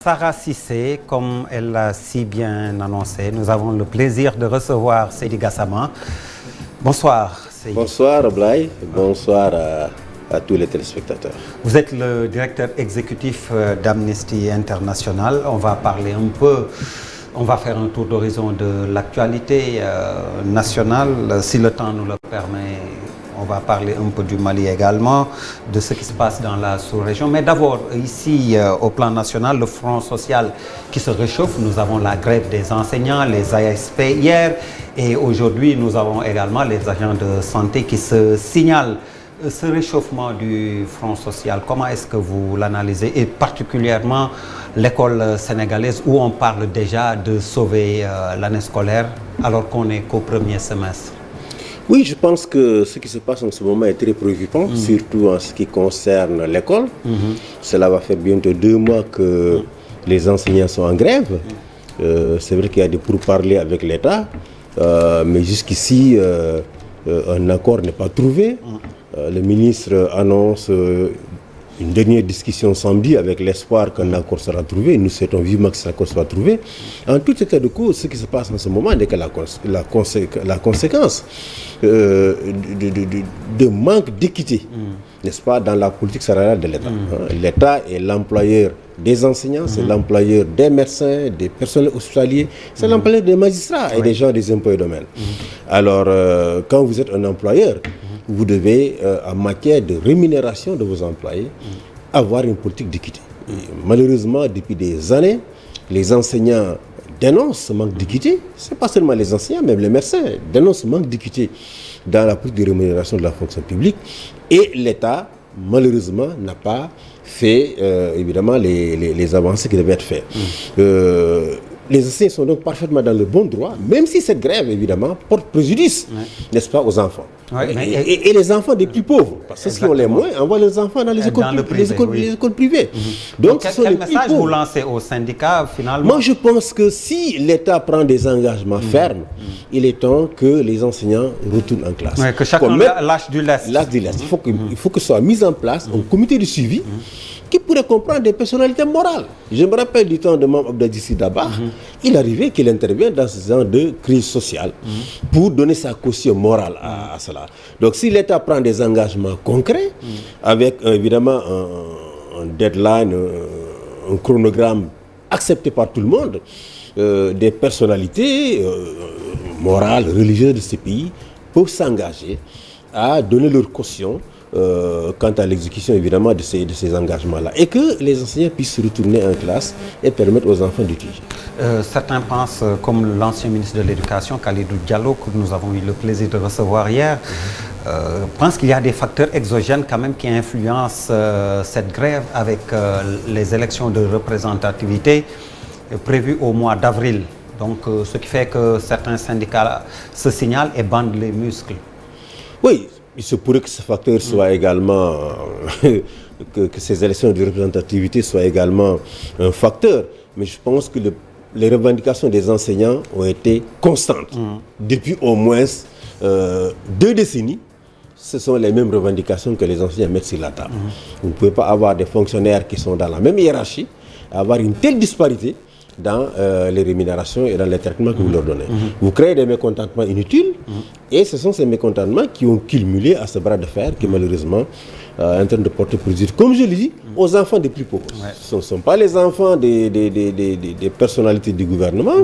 Sarah Cissé, comme elle l'a si bien annoncé, nous avons le plaisir de recevoir Seydi Gassama. Bonsoir Seydi. Bonsoir Ablaye, bonsoir à tous les téléspectateurs. Vous êtes le directeur exécutif d'Amnesty International. On va parler un peu, on va faire un tour d'horizon de l'actualité nationale, si le temps nous le permet. On va parler un peu du Mali également, de ce qui se passe dans la sous-région. Mais d'abord, ici, au plan national, le Front social qui se réchauffe. Nous avons la grève des enseignants, les ASP hier. Et aujourd'hui, nous avons également les agents de santé qui se signalent. Ce réchauffement du Front social, comment est-ce que vous l'analysez? Et particulièrement l'école sénégalaise où on parle déjà de sauver l'année scolaire alors qu'on n'est qu'au premier semestre. Oui, je pense que ce qui se passe en ce moment est très préoccupant, surtout en ce qui concerne l'école. Cela va faire bientôt 2 mois que les enseignants sont en grève. C'est vrai qu'il y a des pourparlers avec l'État, mais jusqu'ici, un accord n'est pas trouvé. Le ministre annonce une dernière discussion samedi avec l'espoir qu'un accord sera trouvé. Nous souhaitons vivement que cet accord soit trouvé. En tout état de cause, ce qui se passe en ce moment n'est que la conséquence de manque d'équité, n'est-ce pas, dans la politique salariale de l'État. L'État est l'employeur des enseignants, c'est l'employeur des médecins, des personnels hospitaliers, c'est l'employeur des magistrats et des gens des impôts et domaines. Alors, quand vous êtes un employeur, vous devez, en matière de rémunération de vos employés, avoir une politique d'équité. Malheureusement, depuis des années, les enseignants dénoncent ce manque d'équité. Ce n'est pas seulement les enseignants, même les médecins dénoncent ce manque d'équité dans la politique de rémunération de la fonction publique. Et l'État, malheureusement, n'a pas fait, évidemment, les avancées qui devaient être faites. Les enseignants sont donc parfaitement dans le bon droit, même si cette grève, évidemment, porte préjudice, n'est-ce pas, aux enfants. Et les enfants des plus pauvres, parce que ceux qui ont les moins envoient les enfants dans les écoles privées. Donc, quel message vous lancez aux syndicats, finalement? Moi, je pense que si l'État prend des engagements fermes, il est temps que les enseignants retournent en classe. Que chacun lâche du lest. Il faut que soit mis en place un comité de suivi qui pourrait comprendre des personnalités morales. Je me rappelle du temps de Mme Abdadissi Dabakh, il arrivait qu'il intervienne dans ce genre de crise sociale pour donner sa caution morale à cela. Donc si l'État prend des engagements concrets, avec évidemment un deadline, un chronogramme accepté par tout le monde, des personnalités morales, religieuses de ce pays peuvent s'engager à donner leur caution quant à l'exécution évidemment de ces engagements-là, et que les enseignants puissent retourner en classe et permettre aux enfants d'étudier. Certains pensent, comme l'ancien ministre de l'Éducation, Khalidou Diallo, que nous avons eu le plaisir de recevoir hier, pensent qu'il y a des facteurs exogènes quand même qui influencent cette grève avec les élections de représentativité prévues au mois d'avril. Donc ce qui fait que certains syndicats se signalent et bandent les muscles. Oui. Il se pourrait que ce facteur soit également, que ces élections de représentativité soient également un facteur. Mais je pense que les revendications des enseignants ont été constantes. Depuis au moins 2 décennies, ce sont les mêmes revendications que les enseignants mettent sur la table. Vous ne pouvez pas avoir des fonctionnaires qui sont dans la même hiérarchie, avoir une telle disparité dans les rémunérations et dans les traitements que vous leur donnez. Vous créez des mécontentements inutiles et ce sont ces mécontentements qui ont cumulé à ce bras de fer qui malheureusement est en train de porter préjudice, comme je l'ai dit, aux enfants des plus pauvres. Ce ne sont pas les enfants des personnalités du gouvernement.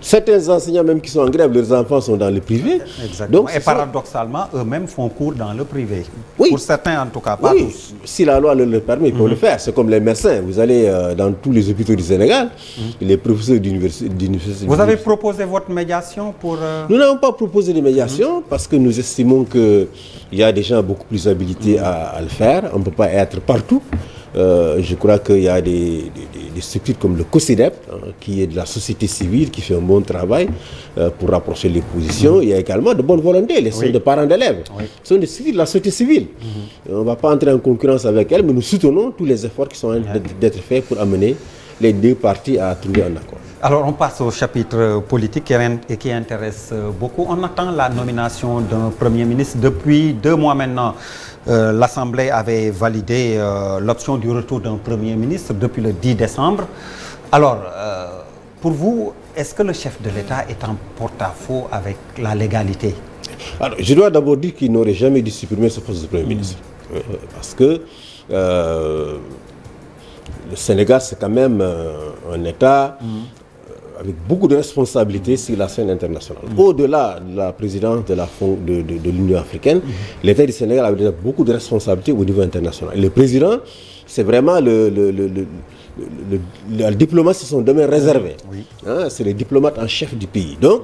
Certains enseignants même qui sont en grève, leurs enfants sont dans le privé. Exactement. Donc, et paradoxalement, eux-mêmes font cours dans le privé. Oui. Pour certains en tout cas, pas tous. Si la loi le permet, ils peuvent le faire. C'est comme les médecins. Vous allez dans tous les hôpitaux du Sénégal, les professeurs d'université. Vous avez proposé votre médiation pour... Nous n'avons pas proposé de médiation parce que nous estimons qu'il y a des gens beaucoup plus habilités à le faire. On ne peut pas être partout. Je crois qu'il y a des structures comme le COSIDEP, qui est de la société civile, qui fait un bon travail pour rapprocher les positions. Il y a également de bonnes volontés, les centres de parents d'élèves. Ce sont des structures de la société civile. On ne va pas entrer en concurrence avec elles, mais nous soutenons tous les efforts qui sont en train d'être faits pour amener les 2 parties à trouver un accord. Alors on passe au chapitre politique qui intéresse beaucoup. On attend la nomination d'un Premier ministre depuis 2 mois maintenant. L'Assemblée avait validé l'option du retour d'un Premier ministre depuis le 10 décembre. Alors, pour vous, est-ce que le chef de l'État est en porte-à-faux avec la légalité? Alors, je dois d'abord dire qu'il n'aurait jamais dû supprimer ce poste de Premier ministre. Parce que le Sénégal, c'est quand même un État avec beaucoup de responsabilités sur la scène internationale. Au-delà de la présidence de l'Union africaine, l'État du Sénégal avait déjà beaucoup de responsabilités au niveau international. Et le président, c'est vraiment la diplomatie, c'est son domaine réservé. Hein, c'est le diplomate en chef du pays. Donc,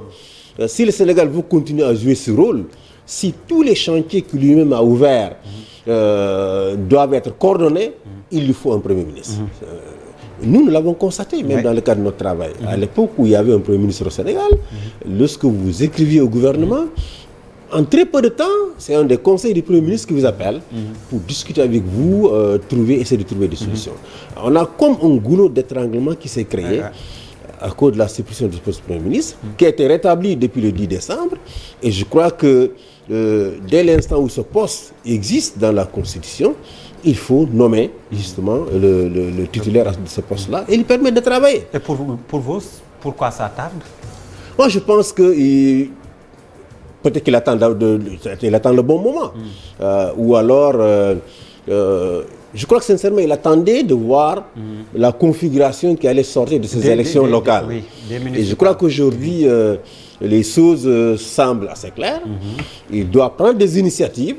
si le Sénégal veut continuer à jouer ce rôle, si tous les chantiers que lui-même a ouverts doivent être coordonnés, il lui faut un Premier ministre. Nous l'avons constaté, même dans le cadre de notre travail. À l'époque où il y avait un Premier ministre au Sénégal, lorsque vous écriviez au gouvernement, en très peu de temps, c'est un des conseils du Premier ministre qui vous appelle pour discuter avec vous, essayer de trouver des solutions. On a comme un goulot d'étranglement qui s'est créé à cause de la suppression du poste de Premier ministre, qui a été rétabli depuis le 10 décembre. Et je crois que dès l'instant où ce poste existe dans la Constitution, il faut nommer justement le titulaire de ce poste-là et lui permettre de travailler. Et pour vous, pourquoi ça tarde? Moi, je pense que peut-être qu'il attend, il attend le bon moment. Ou alors, je crois que sincèrement, il attendait de voir la configuration qui allait sortir de ces élections locales. Et je crois qu'aujourd'hui, les choses semblent assez claires. Il doit prendre des initiatives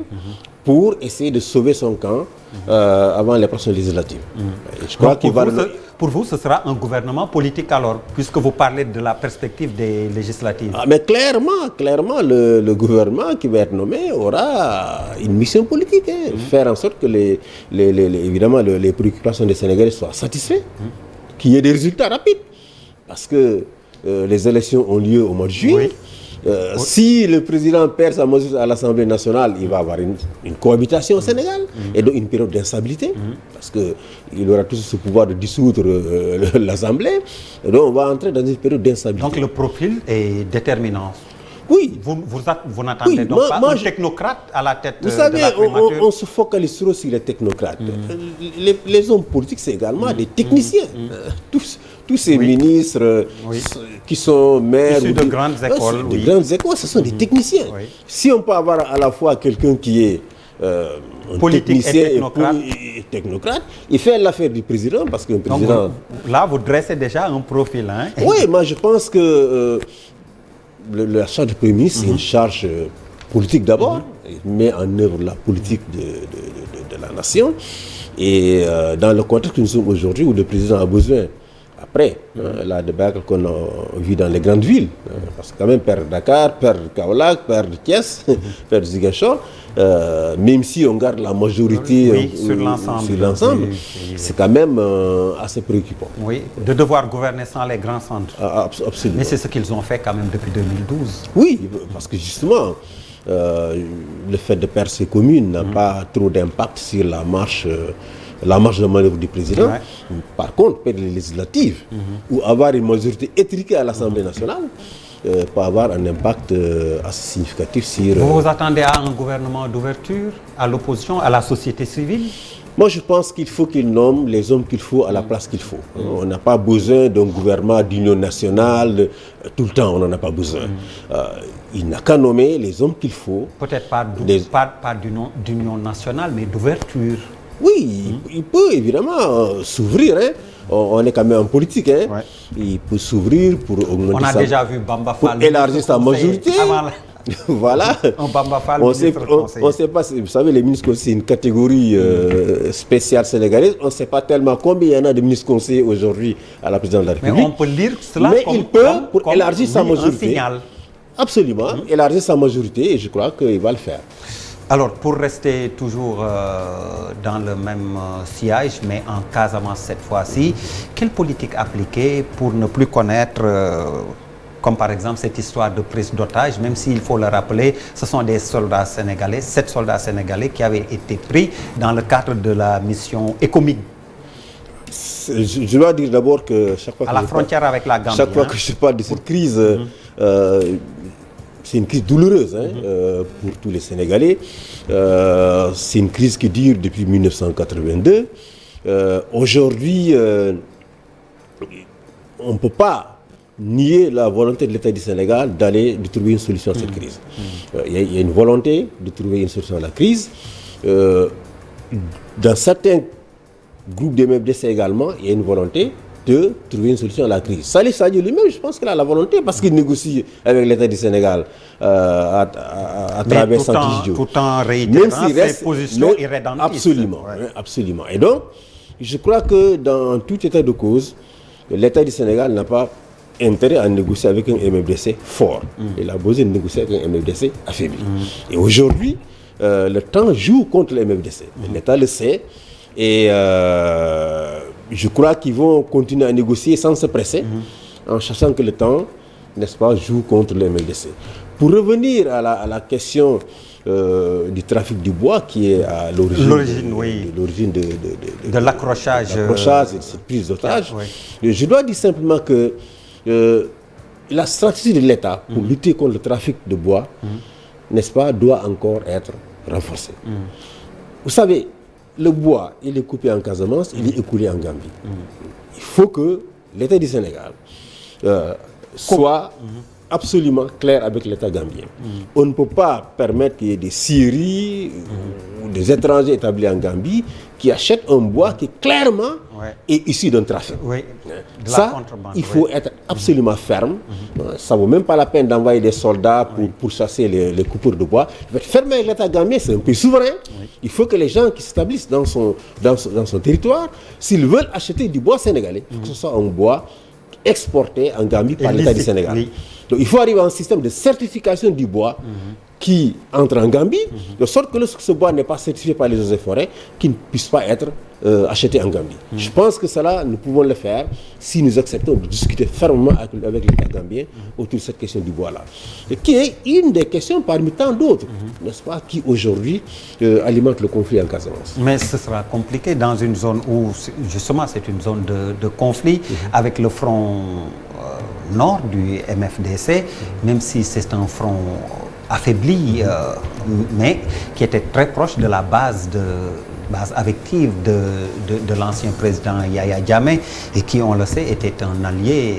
pour essayer de sauver son camp avant les prochaines législatives. Je crois qu'il va... Pour vous, ce sera un gouvernement politique alors, puisque vous parlez de la perspective des législatives. Mais clairement, le gouvernement qui va être nommé aura une mission politique. Faire en sorte que évidemment, les préoccupations des Sénégalais soient satisfaites, qu'il y ait des résultats rapides. Parce que les élections ont lieu au mois de juillet. Si le président perd sa majorité à l'Assemblée nationale, il va avoir une cohabitation au Sénégal et donc une période d'instabilité parce qu'il aura tout ce pouvoir de dissoudre l'Assemblée. Et donc on va entrer dans une période d'instabilité. Donc le profil est déterminant. Oui. Vous n'attendez donc pas un technocrate à la tête de la primature? Vous savez, on se focalise trop sur les technocrates. Les hommes politiques, c'est également des techniciens. Tous ces ministres qui sont maires... Issus de grandes écoles. De grandes écoles, ce sont des techniciens. Si on peut avoir à la fois quelqu'un qui est un politicien et technocrate, il fait l'affaire du président parce qu'un président... Donc, là, vous dressez déjà un profil. Hein? Oui, moi je pense que la charge du Premier ministre, c'est une charge politique d'abord. Il met en œuvre la politique de la nation. Et dans le contexte que nous sommes aujourd'hui, où le président a besoin... Après, la débâcle qu'on a vu dans les grandes villes, parce que quand même perdre Dakar, perdre Kaolack, perdre Thiès, perdre Ziguinchor, même si on garde la majorité sur l'ensemble, c'est quand même assez préoccupant. Oui, de devoir gouverner sans les grands centres. Absolument. Mais c'est ce qu'ils ont fait quand même depuis 2012. Oui, parce que justement, le fait de perdre ces communes n'a pas trop d'impact sur la marche de manœuvre du président. Par contre, perdre les législatives ou avoir une majorité étriquée à l'Assemblée nationale peut avoir un impact assez significatif sur... Vous vous attendez à un gouvernement d'ouverture, à l'opposition, à la société civile? Moi, je pense qu'il faut qu'il nomme les hommes qu'il faut à la place qu'il faut. On n'a pas besoin d'un gouvernement d'union nationale tout le temps, on n'en a pas besoin. Il n'a qu'à nommer les hommes qu'il faut. Peut-être pas d'union nationale, mais d'ouverture. Oui, il peut évidemment s'ouvrir. On est quand même en politique. Il peut s'ouvrir pour augmenter on a déjà vu Bamba Fall pour élargir sa majorité. Voilà. Bamba Fall, on ne sait pas, vous savez, les ministres conseillers, c'est une catégorie spéciale sénégalaise. On ne sait pas tellement combien il y en a de ministres conseillers aujourd'hui à la présidence de la République. Mais on peut lire cela pour élargir sa majorité. Un signal. Absolument, élargir sa majorité et je crois qu'il va le faire. Alors, pour rester toujours dans le même sillage, mais en Casamance cette fois-ci, quelle politique appliquer pour ne plus connaître, comme par exemple cette histoire de prise d'otage, même s'il faut le rappeler, ce sont des soldats sénégalais, 7 soldats sénégalais qui avaient été pris dans le cadre de la mission ECOMIG. Je dois dire d'abord que chaque fois à la frontière avec la Gambie, chaque fois que je parle de cette crise, c'est une crise douloureuse pour tous les Sénégalais. C'est une crise qui dure depuis 1982. Aujourd'hui, on ne peut pas nier la volonté de l'État du Sénégal de trouver une solution à cette crise. Il y a une volonté de trouver une solution à la crise. Dans certains groupes de MFDC également, il y a une volonté de trouver une solution à la crise. Salif Sadio lui-même, je pense qu'il a la volonté parce qu'il négocie avec l'État du Sénégal à travers Santis Diop. Tout en réitérant ses positions irrédentistes. Absolument, ouais. Absolument. Et donc, je crois que dans tout état de cause, l'État du Sénégal n'a pas intérêt à négocier avec un MFDC fort. Il a besoin de négocier avec un MFDC affaibli. Et aujourd'hui, le temps joue contre le MFDC. L'État le sait. Et je crois qu'ils vont continuer à négocier sans se presser, en sachant que le temps, n'est-ce pas, joue contre le MFDC. Pour revenir à la question du trafic du bois qui est à l'origine de l'accrochage et de cette prise d'otage, je dois dire simplement que la stratégie de l'État pour lutter contre le trafic de bois, n'est-ce pas, doit encore être renforcée. Vous savez, le bois, il est coupé en Casamance, il est écoulé en Gambie. Il faut que l'État du Sénégal soit absolument clair avec l'État gambien. On ne peut pas permettre qu'il y ait des scieries ou des étrangers établis en Gambie qui achètent un bois qui clairement est issu d'un trafic. Ça, il faut être absolument ferme. Ça ne vaut même pas la peine d'envoyer des soldats pour chasser les coupeurs de bois. Fermer l'État gambien, c'est un pays souverain. Il faut que les gens qui s'établissent dans son territoire, s'ils veulent acheter du bois sénégalais, il faut que ce soit un bois exporté en Gambie par l'État du Sénégal. Donc il faut arriver à un système de certification du bois qui entre en Gambie, de sorte que lorsque ce bois n'est pas certifié par les eaux et forêts, qu'il ne puisse pas être acheté en Gambie. Je pense que cela, nous pouvons le faire si nous acceptons de discuter fermement avec l'État gambien autour de cette question du bois-là. Et qui est une des questions parmi tant d'autres, n'est-ce pas, qui aujourd'hui alimente le conflit en Casamance. Mais ce sera compliqué dans une zone où, justement, c'est une zone de conflit avec le front nord du MFDC, même si c'est un front affaibli, mais qui était très proche de la base affective de l'ancien président Yaya Jammeh et qui, on le sait, était un allié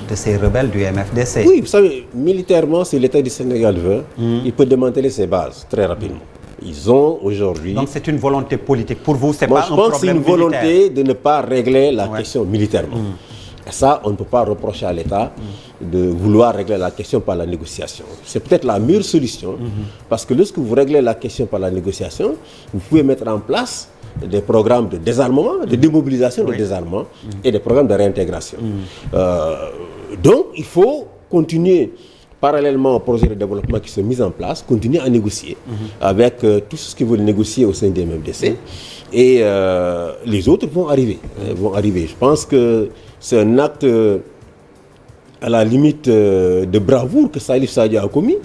de ces rebelles du MFDC. Oui, vous savez, militairement, si l'État du Sénégal veut, il peut démanteler ses bases très rapidement. Ils ont aujourd'hui... Donc c'est une volonté politique. Pour vous, c'est pas un problème militaire. Je pense que c'est une volonté de ne pas régler la question militairement. Et ça, on ne peut pas reprocher à l'État de vouloir régler la question par la négociation. C'est peut-être la meilleure solution, parce que lorsque vous réglez la question par la négociation, vous pouvez mettre en place des programmes de désarmement, de démobilisation, de désarmement et des programmes de réintégration. Donc, il faut continuer, parallèlement aux projets de développement qui sont mis en place, continuer à négocier avec tout ce qu'ils veulent négocier au sein des MFDC. Et les autres vont arriver. Je pense que c'est un acte à la limite de bravoure que Salif Sadio a commis.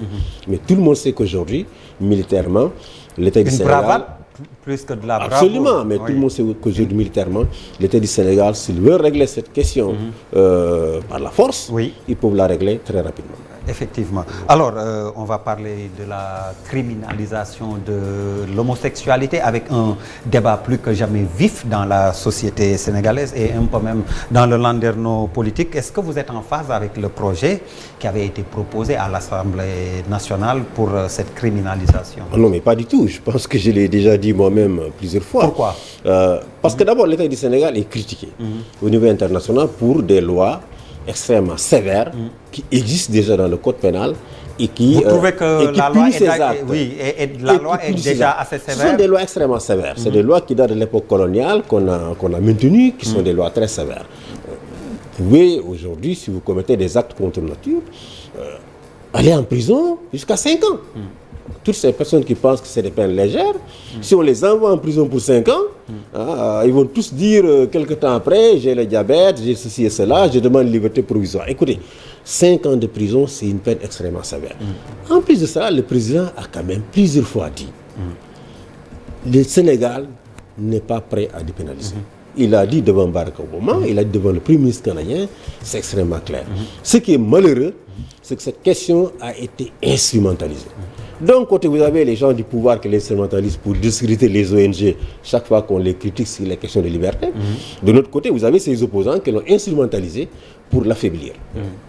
Mais tout le monde sait qu'aujourd'hui, militairement, l'État du Sénégal... Une bravade plus que de la bravoure. Absolument, mais tout le monde sait qu'aujourd'hui, militairement, l'État du Sénégal, s'il veut régler cette question par la force, ils peuvent la régler très rapidement. Effectivement. Alors, on va parler de la criminalisation de l'homosexualité avec un débat plus que jamais vif dans la société sénégalaise et un peu même dans le landerneau politique. Est-ce que vous êtes en phase avec le projet qui avait été proposé à l'Assemblée nationale pour cette criminalisation? Non, mais pas du tout. Je pense que je l'ai déjà dit moi-même plusieurs fois. Pourquoi? Parce que d'abord, l'État du Sénégal est critiqué au niveau international pour des lois extrêmement sévères qui existent déjà dans le code pénal et qui, vous trouvez que la loi est déjà assez sévère? Ce sont des lois extrêmement sévères. C'est des lois qui datent de l'époque coloniale qu'on a maintenues, qui sont des lois très sévères. Vous pouvez aujourd'hui, si vous commettez des actes contre nature, aller en prison jusqu'à 5 ans. Toutes ces personnes qui pensent que c'est des peines légères, si on les envoie en prison pour 5 ans, ils vont tous dire quelque temps après, j'ai le diabète, j'ai ceci et cela, je demande liberté provisoire. Écoutez, 5 ans de prison, c'est une peine extrêmement sévère. En plus de ça, le président a quand même plusieurs fois dit le Sénégal n'est pas prêt à dépénaliser. Il a dit devant Barack Obama, il a dit devant le Premier ministre canadien, c'est extrêmement clair. Ce qui est malheureux, c'est que cette question a été instrumentalisée. D'un côté, vous avez les gens du pouvoir qui l'instrumentalisent pour discréditer les ONG chaque fois qu'on les critique sur les questions de liberté. De l'autre côté, vous avez ces opposants qui l'ont instrumentalisé pour l'affaiblir.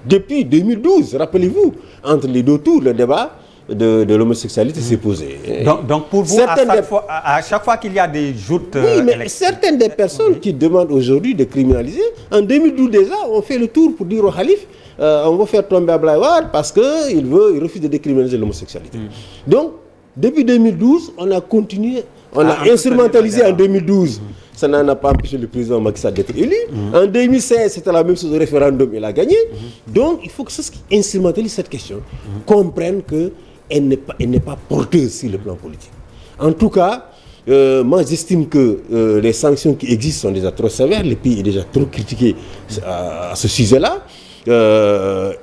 Depuis 2012, rappelez-vous, entre les deux tours, le débat de l'homosexualité s'est posé. Donc pour vous, à chaque fois qu'il y a des joutes... Oui, mais certaines des personnes qui demandent aujourd'hui de criminaliser, en 2012 déjà, on fait le tour pour dire au Khalif, on va faire tomber Abdoulaye Wade parce qu'il refuse de décriminaliser l'homosexualité. Donc, depuis 2012, on a continué, on a instrumentalisé en 2012. Ça n'a pas empêché le président Macky Sall d'être élu. En 2016, c'était la même chose au référendum, il a gagné. Donc, il faut que ceux qui instrumentalisent cette question comprennent qu'elle n'est pas porteuse sur le plan politique. En tout cas, moi j'estime que les sanctions qui existent sont déjà trop sévères. Le pays est déjà trop critiqué à ce sujet-là.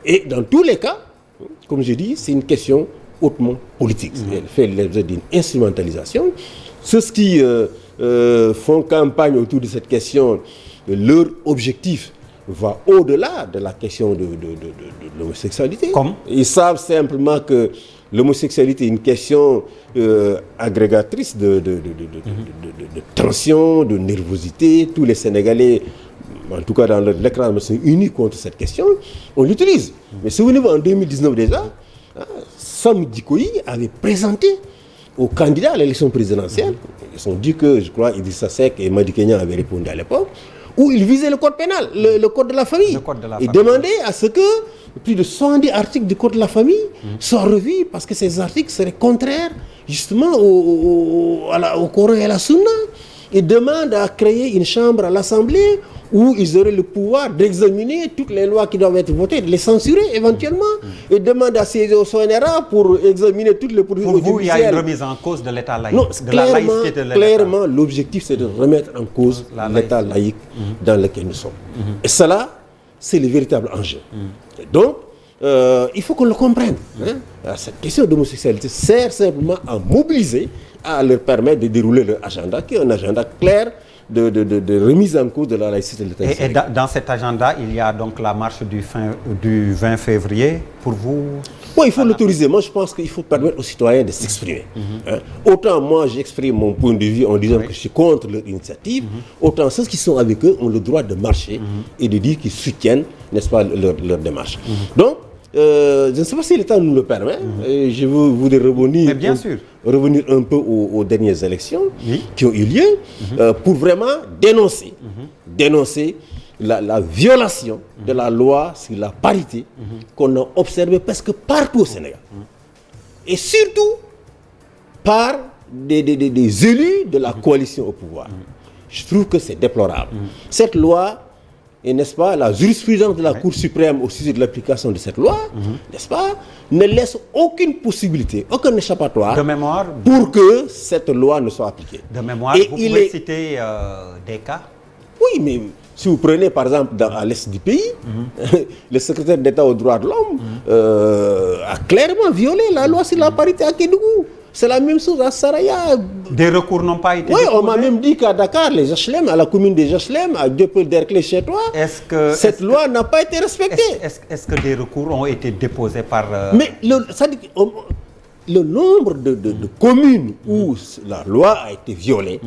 Et dans tous les cas, comme je dis, c'est une question hautement politique. Elle fait l'objet d'une instrumentalisation. Ceux qui font campagne autour de cette question, leur objectif va au-delà de la question de l'homosexualité. Comme ils savent simplement que l'homosexualité est une question agrégatrice de tension, de nervosité. Tous les Sénégalais, en tout cas dans l'écran, sont unis contre cette question. On l'utilise. Mais souvenez-vous, en 2019 déjà, Sam Dikoyi avait présenté aux candidats à l'élection présidentielle. Ils ont dit que, je crois, Idrissa Seck et Madi Kenya avaient répondu à l'époque, où ils visaient le code pénal, le code de la famille. Ils demandaient à ce que plus de 110 articles du code de la famille soient revus parce que ces articles seraient contraires justement au Coran et à la Sunna. Ils demandent à créer une chambre à l'Assemblée où ils auraient le pouvoir d'examiner toutes les lois qui doivent être votées, de les censurer éventuellement. Ils demandent à saisir au CNRA pour examiner toutes les procédures. Pour vous, il y a une remise en cause de l'État laïque. Non, de la laïcité de l'État. Clairement, l'objectif, c'est de remettre en cause l'État laïque dans lequel nous sommes. Et cela, c'est le véritable enjeu. Donc, il faut qu'on le comprenne. Cette question d'homosexualité sert simplement à mobiliser, à leur permettre de dérouler leur agenda, qui est un agenda clair de remise en cause de la laïcité de l'État. Et dans cet agenda, il y a donc la marche du 20 février. Pour vous? Oui, il faut l'autoriser. Moi, je pense qu'il faut permettre aux citoyens de s'exprimer. Autant moi, j'exprime mon point de vue en disant que je suis contre leur initiative, autant ceux qui sont avec eux ont le droit de marcher et de dire qu'ils soutiennent, n'est-ce pas, leur démarche. Donc, je ne sais pas si l'État nous le permet. Je voudrais revenir un peu aux dernières élections qui ont eu lieu pour vraiment dénoncer la violation de la loi sur la parité qu'on a observée presque partout au Sénégal. Et surtout par des élus de la coalition au pouvoir. Je trouve que c'est déplorable. Cette loi, et n'est-ce pas, la jurisprudence de la Cour suprême au sujet de l'application de cette loi, n'est-ce pas, ne laisse aucune possibilité, aucun échappatoire pour que cette loi ne soit appliquée. De mémoire, vous pouvez citer des cas? Oui, mais si vous prenez par exemple à l'est du pays, le secrétaire d'État aux droits de l'homme a clairement violé la loi sur la parité à Kédougou. C'est la même chose à Saraya. Des recours n'ont pas été déposés. Oui, on m'a même dit qu'à Dakar, les HLM, à la commune des HLM, à Dieuppeul-Derklé chez toi, cette loi n'a pas été respectée. Est-ce que des recours ont été déposés par... Mais le nombre de communes où la loi a été violée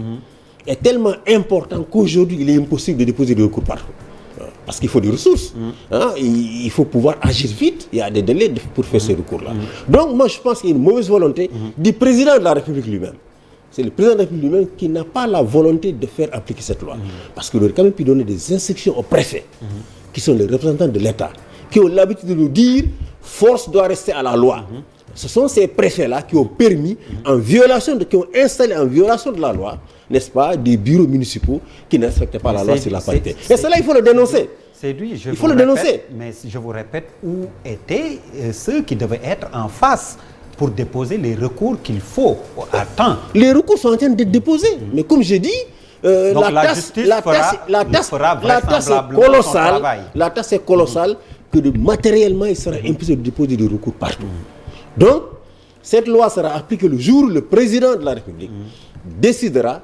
est tellement important qu'aujourd'hui, il est impossible de déposer des recours partout. Parce qu'il faut des ressources. Il faut pouvoir agir vite. Il y a des délais pour faire ces recours-là. Donc, moi, je pense qu'il y a une mauvaise volonté du président de la République lui-même. C'est le président de la République lui-même qui n'a pas la volonté de faire appliquer cette loi. Parce qu'il aurait quand même pu donner des instructions aux préfets, qui sont les représentants de l'État, qui ont l'habitude de nous dire « force doit rester à la loi ». Ce sont ces préfets-là qui ont permis, qui ont installé en violation de la loi, n'est-ce pas, des bureaux municipaux qui ne respectaient pas la loi sur la parité. Et cela, il faut le dénoncer. Il faut le dénoncer. Mais je vous répète, où étaient ceux qui devaient être en face pour déposer les recours qu'il faut à temps? Les recours sont en train d'être déposés. Mais comme je dis, la tasse est colossale que matériellement, il sera impossible de déposer des recours partout. Donc, cette loi sera appliquée le jour où le président de la République décidera,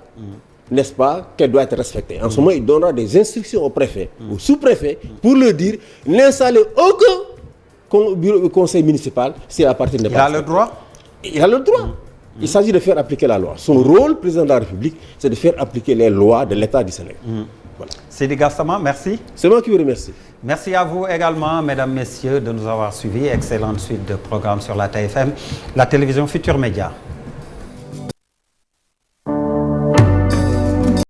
n'est-ce pas, qu'elle doit être respectée. En ce moment, il donnera des instructions au préfet, au sous-préfet, pour leur dire n'installer aucun conseil municipal si la partie n'est pas. Il a le droit? Il a le droit. Il s'agit de faire appliquer la loi. Son rôle, président de la République, c'est de faire appliquer les lois de l'État du Sénégal. Voilà. Sidi Gassama, merci. C'est moi qui vous remercie. Merci à vous également, mesdames, messieurs, de nous avoir suivis. Excellente suite de programmes sur la TFM, la télévision Futur Média.